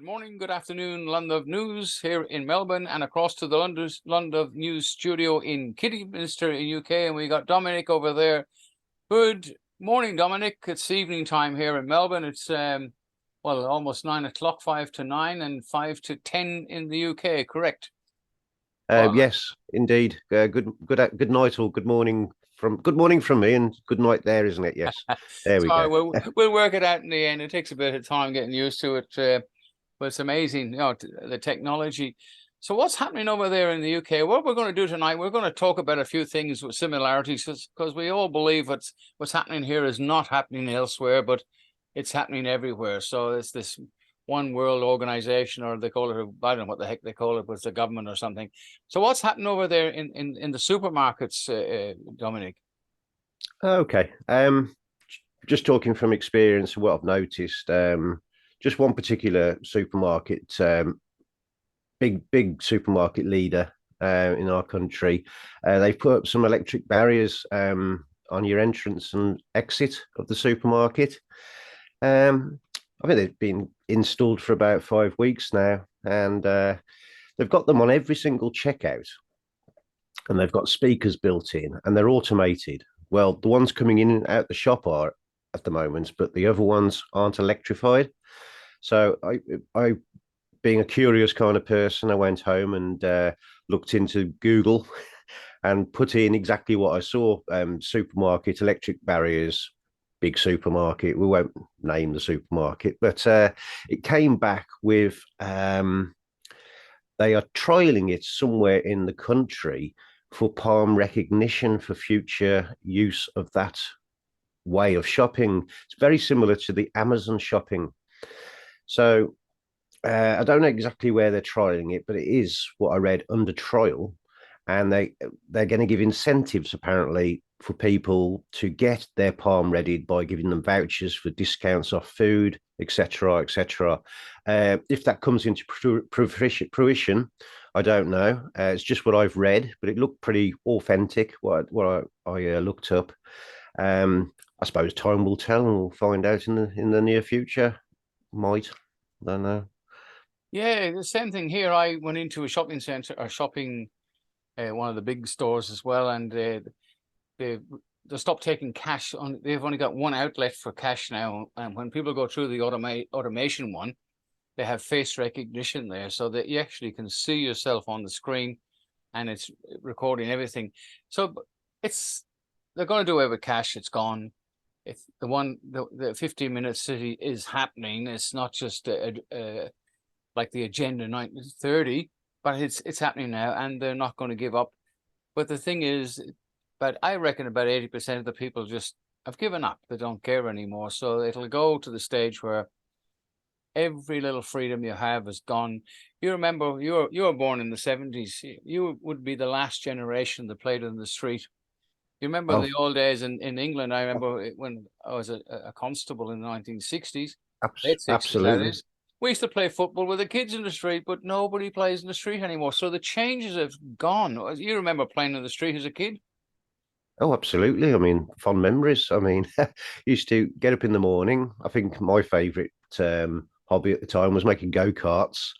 morning, good afternoon, London News here in Melbourne and across to the London News studio in Kidderminster in UK. And we got Dominic over there. Good morning, Dominic. It's evening time here in Melbourne. It's almost 9 o'clock, 5 to 9 and 5 to 10 in the UK, correct? Yes, indeed. Good night or good morning from me, and good night there, isn't it? Yes, there we Sorry, go. we'll work it out in the end. It takes a bit of time getting used to it. But it's amazing, the technology. So what's happening over there in the UK? What we're going to do tonight, we're going to talk about a few things with similarities, because we all believe what's happening here is not happening elsewhere, but it's happening everywhere. So it's this one world organization, or they call it, I don't know what the heck they call it, but it's the government or something. So what's happening over there in the supermarkets, Dominic? Okay. Just talking from experience, what I've noticed, just one particular supermarket, big supermarket leader in our country, they've put up some electric barriers on your entrance and exit of the supermarket. I think they've been installed for about 5 weeks now, and they've got them on every single checkout, and they've got speakers built in, and they're automated. Well, the ones coming in and out the shop are at the moment, but the other ones aren't electrified. So I being a curious kind of person, I went home and looked into Google and put in exactly what I saw: supermarket electric barriers, big supermarket. We won't name the supermarket, but it came back with they are trialing it somewhere in the country for palm recognition for future use of that way of shopping. It's very similar to the Amazon shopping. So I don't know exactly where they're trialing it, but it is what I read under trial, and they're going to give incentives apparently for people to get their palm readied by giving them vouchers for discounts off food, etc., etc. If that comes into fruition, I don't know. It's just what I've read, but it looked pretty authentic. What I looked up. I suppose time will tell, and we'll find out in the near future. Might, I don't know. Yeah, the same thing here. I went into a shopping center or one of the big stores as well, and they stopped taking cash. They've only got one outlet for cash now, and when people go through the automation one, they have face recognition there, so that you actually can see yourself on the screen, and it's recording everything. So they're going to do away with cash. It's gone. If the 15-minute city is happening, it's not just like the Agenda 2030, but it's happening now, and they're not going to give up. But the thing is, but I reckon about 80% of the people just have given up. They don't care anymore. So it'll go to the stage where every little freedom you have is gone. You remember, you were born in the 70s. You would be the last generation that played in the street. You remember Oh, the old days in England? I remember when I was a constable in the 1960s, late 60s, that absolutely. is. We used to play football with the kids in the street, but nobody plays in the street anymore. So the changes have gone. You remember playing in the street as a kid? Oh, absolutely. I mean, fond memories. I mean, used to get up in the morning. I think my favourite hobby at the time was making go-karts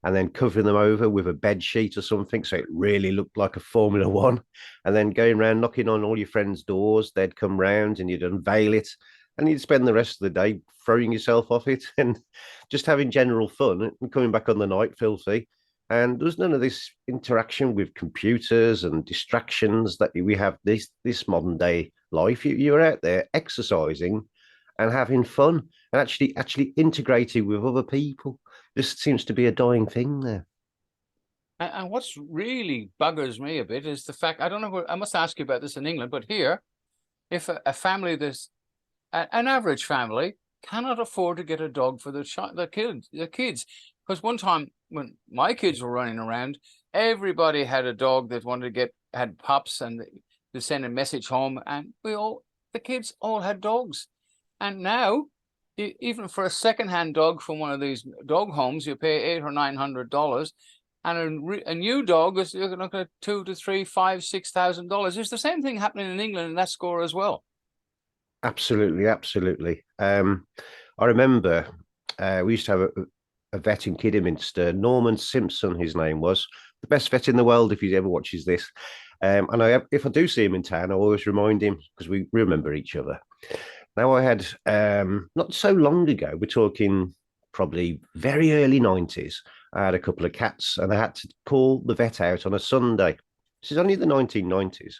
and then covering them over with a bed sheet or something, so it really looked like a Formula One. And then going around knocking on all your friends' doors. They'd come round and you'd unveil it, and you'd spend the rest of the day throwing yourself off it and just having general fun and coming back on the night filthy. And there's none of this interaction with computers and distractions that we have this modern day life. You're out there exercising and having fun and actually integrating with other people. This seems to be a dying thing there. And what's really buggers me a bit is the fact, I don't know, I must ask you about this in England, but here, if a family, an average family, cannot afford to get a dog for their kids. Because one time when my kids were running around, everybody had a dog that had pups, and they send a message home, and the kids all had dogs. And now, even for a secondhand dog from one of these dog homes, you pay $800 or $900, and a new dog is, you're looking at $2,000 to $3,000, $5,000, $6,000. There's the same thing happening in England in that score as well. Absolutely, absolutely. I remember we used to have a vet in Kidderminster, Norman Simpson, his name was, the best vet in the world if he ever watches this. And if I do see him in town, I always remind him because we remember each other. Now, I had not so long ago, we're talking probably very early 90s, I had a couple of cats and I had to call the vet out on a Sunday. This is only the 1990s.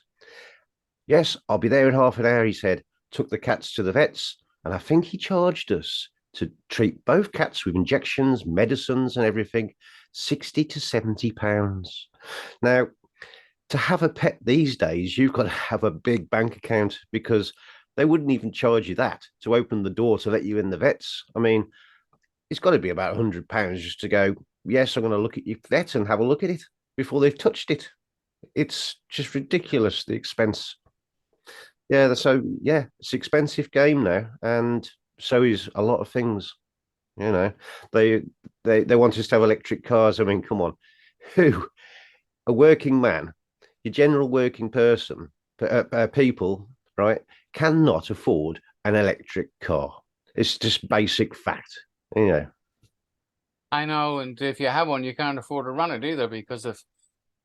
Yes, I'll be there in half an hour, he said. Took the cats to the vets, and I think he charged us to treat both cats with injections, medicines, and everything, 60 to 70 pounds. Now, to have a pet these days, you've got to have a big bank account because they wouldn't even charge you that to open the door to let you in the vets. I mean, it's got to be about £100 just to go, yes, I'm going to look at your vet and have a look at it before they've touched it. It's just ridiculous, the expense. Yeah, so yeah, it's an expensive game now, and so is a lot of things. You know, they they want us to have electric cars. I mean, come on, who a working man, your general working person, people, right, cannot afford an electric car. It's just basic fact. You know. I know, and if you have one, you can't afford to run it either because of.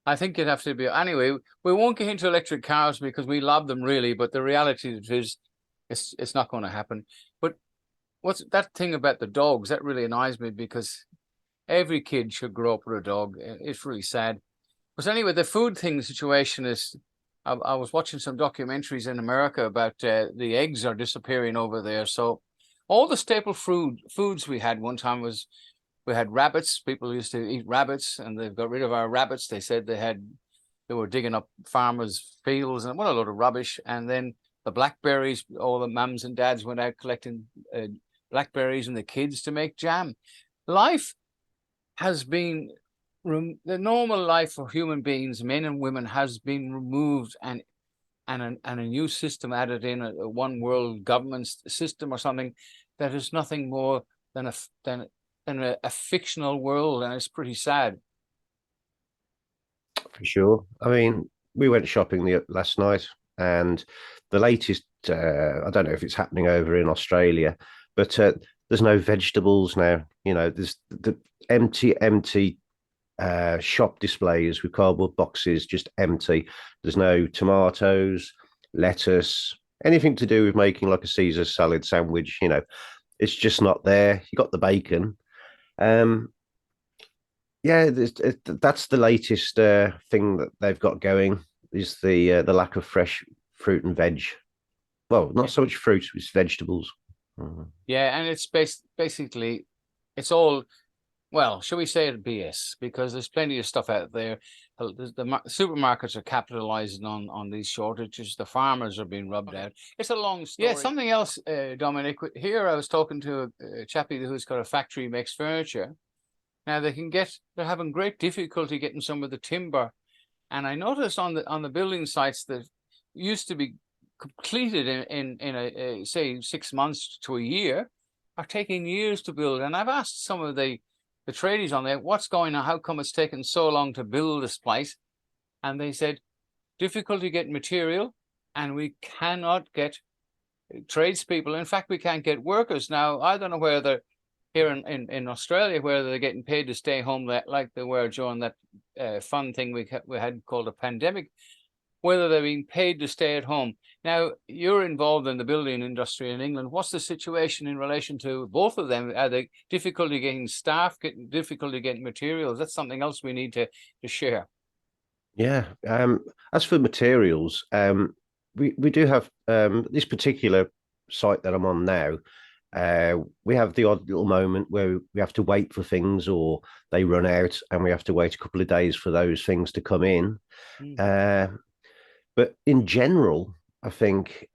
I think you'd have to be anyway. We won't get into electric cars because we love them really, but the reality is, it's not going to happen. But what's that thing about the dogs that really annoys me because every kid should grow up with a dog. It's really sad. But anyway, the food thing situation is. I was watching some documentaries in America about the eggs are disappearing over there. So all the staple foods we had one time was we had rabbits. People used to eat rabbits, and they've got rid of our rabbits. They said they were digging up farmers' fields, and what a load of rubbish. And then the blackberries, all the mums and dads went out collecting blackberries and the kids to make jam. Life has been the normal life for human beings, men and women, has been removed, and a new system added in, a one world government system or something that is nothing more than a fictional world, and it's pretty sad. For sure. I mean, we went shopping last night, and the latest, I don't know if it's happening over in Australia, but there's no vegetables now. You know, there's the empty shop displays with cardboard boxes, just empty. There's no tomatoes, lettuce, anything to do with making like a Caesar salad sandwich. You know, it's just not there. You got the bacon. Um, yeah, that's the latest thing that they've got going is the lack of fresh fruit and veg. Well, not so much fruit, it's vegetables. Mhm. Yeah, and it's basically it's all, well, shall we say it BS? Because there's plenty of stuff out there. The supermarkets are capitalizing on these shortages. The farmers are being rubbed out. It's a long story. Yeah, something else, Dominic. Here I was talking to a chappie who's got a factory, makes furniture. Now they're having great difficulty getting some of the timber. And I noticed on the building sites that used to be completed in a say 6 months to a year are taking years to build. And I've asked some of the tradies on there, what's going on? How come it's taken so long to build this place? And they said, difficulty getting material, and we cannot get tradespeople. In fact, we can't get workers. Now, I don't know whether here in Australia, whether they're getting paid to stay home like they were during that fun thing we had called a pandemic, whether they're being paid to stay at home. Now, you're involved in the building industry in England. What's the situation in relation to both of them? Are they difficulty getting staff, difficulty getting materials? That's something else we need to share. Yeah. As for materials, we do have this particular site that I'm on now. We have the odd little moment where we have to wait for things or they run out and we have to wait a couple of days for those things to come in. But in general, I think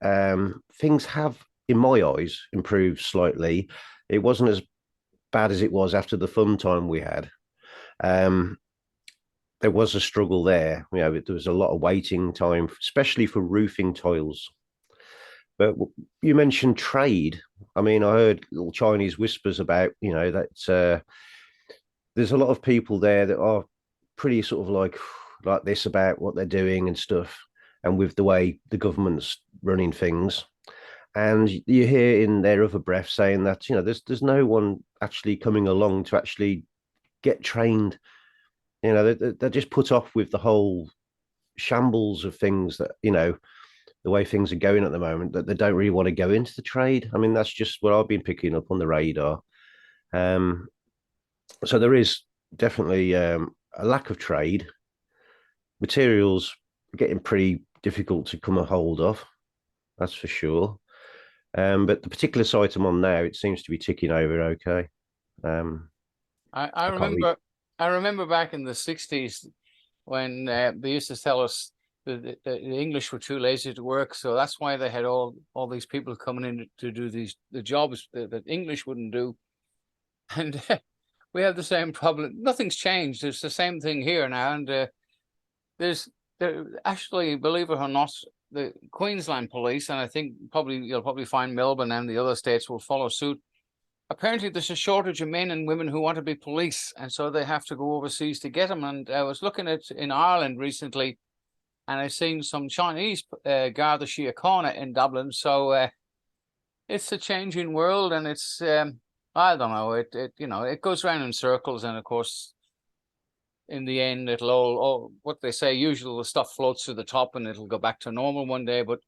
things have, in my eyes, improved slightly. It wasn't as bad as it was after the fun time we had. There was a struggle there. You know, there was a lot of waiting time, especially for roofing tiles. But you mentioned trade. I mean, I heard little Chinese whispers about, you know, that there's a lot of people there that are pretty sort of like this about what they're doing and stuff, and with the way the government's running things. And you hear in their other breath saying that, there's no one actually coming along to actually get trained. They're just put off with the whole shambles of things that, the way things are going at the moment, that they don't really want to go into the trade. I mean, that's just what I've been picking up on the radar. So there is definitely a lack of trade. Materials are getting pretty difficult to come a hold of, that's for sure. But the particular site I'm on now, it seems to be ticking over okay. I I can't read. remember back in the 60s when they used to tell us the English were too lazy to work, so that's why they had all these people coming in to do the jobs that English wouldn't do, and we have the same problem. Nothing's changed. It's the same thing here now, and there's there actually, believe it or not, the Queensland police, and I think you'll probably find Melbourne and the other states will follow suit. Apparently, there's a shortage of men and women who want to be police, and so they have to go overseas to get them. And I was looking at in Ireland recently, and I seen some Chinese Garda Síochána in Dublin. So it's a changing world, and it's I don't know. It goes around in circles, and of course, in the end, it'll all what they say. Usually, the stuff floats to the top, and it'll go back to normal one day. But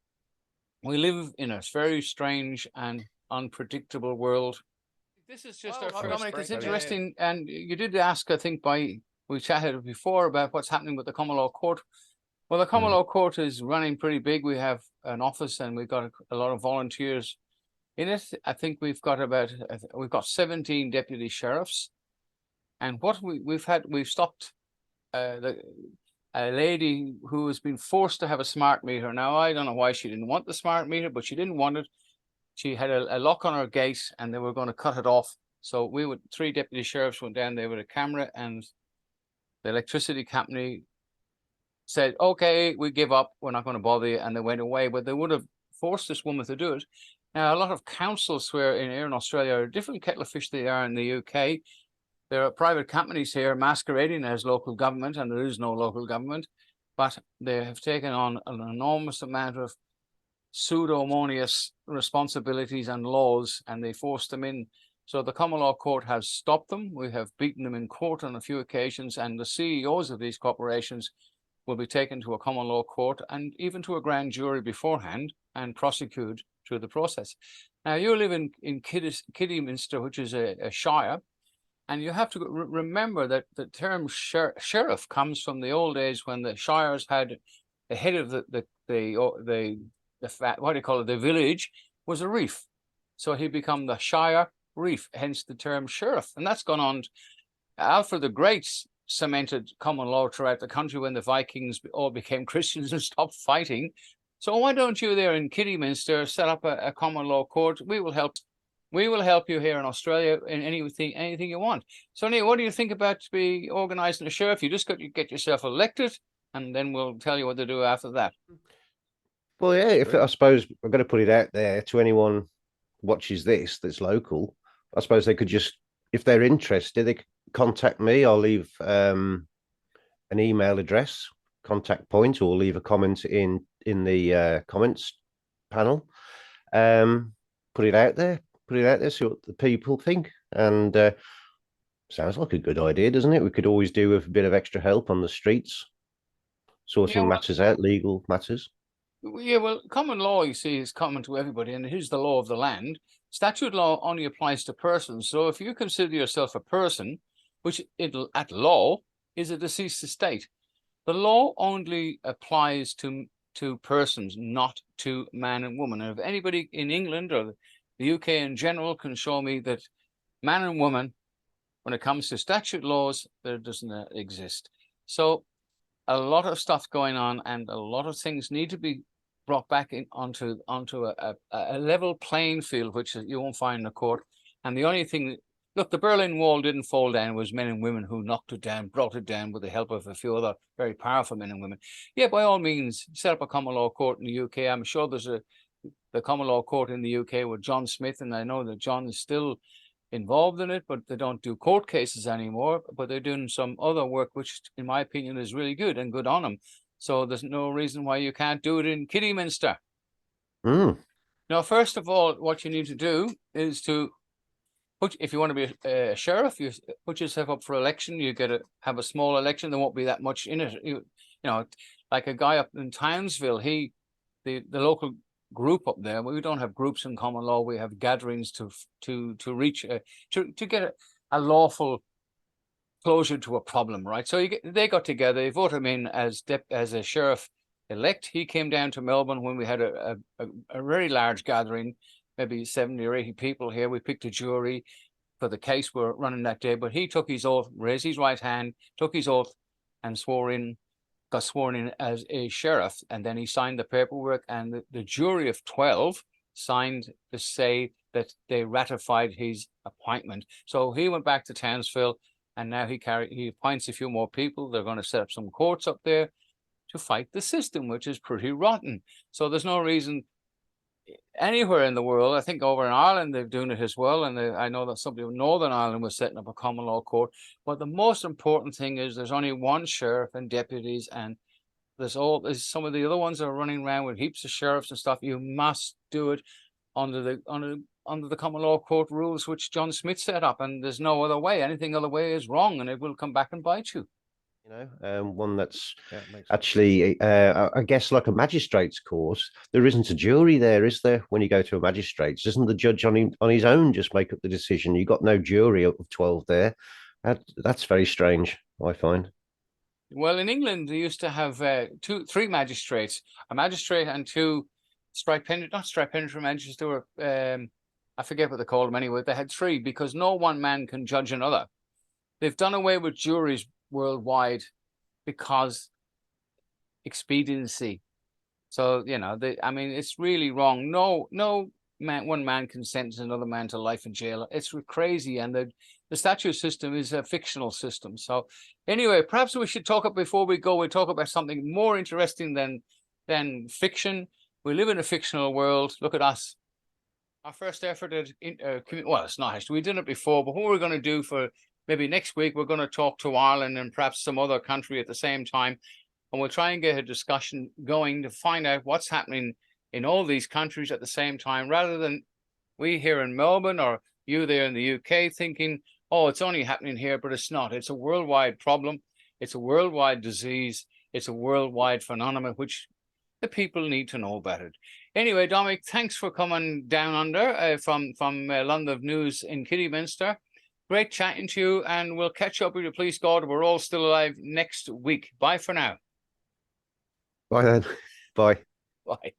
we live in a very strange and unpredictable world. This is just our first Dominic, it's interesting, and you did ask, I think, we chatted before about what's happening with the Common Law Court. Well, the Common Law Court is running pretty big. We have an office, and we've got a lot of volunteers in it. I think we've got 17 deputy sheriffs, and what we've stopped a lady who has been forced to have a smart meter. Now, I don't know why she didn't want the smart meter, but she didn't want it. She had a lock on her gate, and they were going to cut it off. So three deputy sheriffs went down there with a camera, and the electricity company said, "Okay, we give up. We're not going to bother you," and they went away. But they would have forced this woman to do it. Now, a lot of councils here in Australia are a different kettle of fish they are in the UK. There are private companies here masquerading as local government, and there is no local government, but they have taken on an enormous amount of pseudo-monious responsibilities and laws, and they forced them in. So the Common Law Court has stopped them. We have beaten them in court on a few occasions, and the CEOs of these corporations will be taken to a Common Law Court and even to a grand jury beforehand and prosecuted through the process. Now, you live in Kidderminster, which is a shire, and you have to remember that the term sheriff comes from the old days when the shires had the head of the village was a reef. So he become the Shire Reef, hence the term sheriff. And that's gone on. Alfred the Great's cemented common law throughout the country when the Vikings all became Christians and stopped fighting. So why don't you there in Kidderminster set up a common law court? We will help. We will help you here in Australia in anything you want. So, Neil, what do you think about be organising a sheriff? You just got to get yourself elected, and then we'll tell you what to do after that. Well, yeah, I suppose I'm going to put it out there to anyone watches this that's local. I suppose they could just, if they're interested, they could contact me. I'll leave an email address, contact point, or leave a comment in the comments panel. Put it out there. See what the people think. And sounds like a good idea, doesn't it? We could always do with a bit of extra help on the streets, sorting matters out, legal matters. Yeah, well, common law, you see, is common to everybody, and it is the law of the land. Statute law only applies to persons. So if you consider yourself a person, which at law is a deceased estate, the law only applies to persons, not to man and woman. And if anybody in England or the UK in general can show me that man and woman, when it comes to statute laws, there doesn't exist. So a lot of stuff going on, and a lot of things need to be brought back onto a level playing field, which you won't find in the court. And the only thing, look, the Berlin Wall didn't fall down. It was men and women who knocked it down, brought it down with the help of a few other very powerful men and women. Yeah, by all means, set up a common law court in the UK. I'm sure there's the common law court in the UK with John Smith, and I know that John is still involved in it, but they don't do court cases anymore, but they're doing some other work, which in my opinion is really good and good on them. So there's no reason why you can't do it in Kidderminster. Mm. Now, first of all, what you need to do is to put, if you want to be a sheriff, you put yourself up for election. You have a small election. There won't be that much in it. You know, like a guy up in Townsville, the local group up there. We don't have groups in common law. We have gatherings to reach to get a lawful closure to a problem, right? So they got together. They voted him in as a sheriff elect. He came down to Melbourne when we had a very large gathering, maybe 70 or 80 people here. We picked a jury for the case we're running that day, but he took his oath, raised his right hand, took his oath, and got sworn in as a sheriff. And then he signed the paperwork, and the jury of 12 signed to say that they ratified his appointment. So he went back to Townsville, and now he appoints a few more people. They're going to set up some courts up there to fight the system, which is pretty rotten. So there's no reason anywhere in the world. I think over in Ireland they're doing it as well, and I know that somebody in Northern Ireland was setting up a common law court. But the most important thing is there's only one sheriff and deputies, and there's some of the other ones that are running around with heaps of sheriffs and stuff. You must do it under the common law court rules, which John Smith set up, and there's no other way. Anything other way is wrong, and it will come back and bite you. One that's actually, I guess, like a magistrate's court. There isn't a jury there, is there? When you go to a magistrate's, doesn't the judge on his own just make up the decision? You got no jury of 12 there. That's very strange, I find. Well, in England, they used to have three magistrates, a magistrate and two not stripendry magistrates. They were, I forget what they called them anyway. They had three because no one man can judge another. They've done away with juries worldwide because expediency. So, I mean, it's really wrong. No one man can sentence another man to life in jail. It's crazy. And the statute system is a fictional system. So anyway, perhaps we should before we go, we talk about something more interesting than fiction. We live in a fictional world. Look at us. Our first effort at, well, it's not actually, we did it before, but what we're going to do for maybe next week, we're going to talk to Ireland and perhaps some other country at the same time. And we'll try and get a discussion going to find out what's happening in all these countries at the same time, rather than we here in Melbourne or you there in the UK thinking, oh, it's only happening here, but it's not. It's a worldwide problem. It's a worldwide disease. It's a worldwide phenomenon, which the people need to know about it. Anyway, Dominic, thanks for coming down under from London News in Kidderminster. Great chatting to you, and we'll catch up with you, please God. We're all still alive next week. Bye for now. Bye then. Bye. Bye.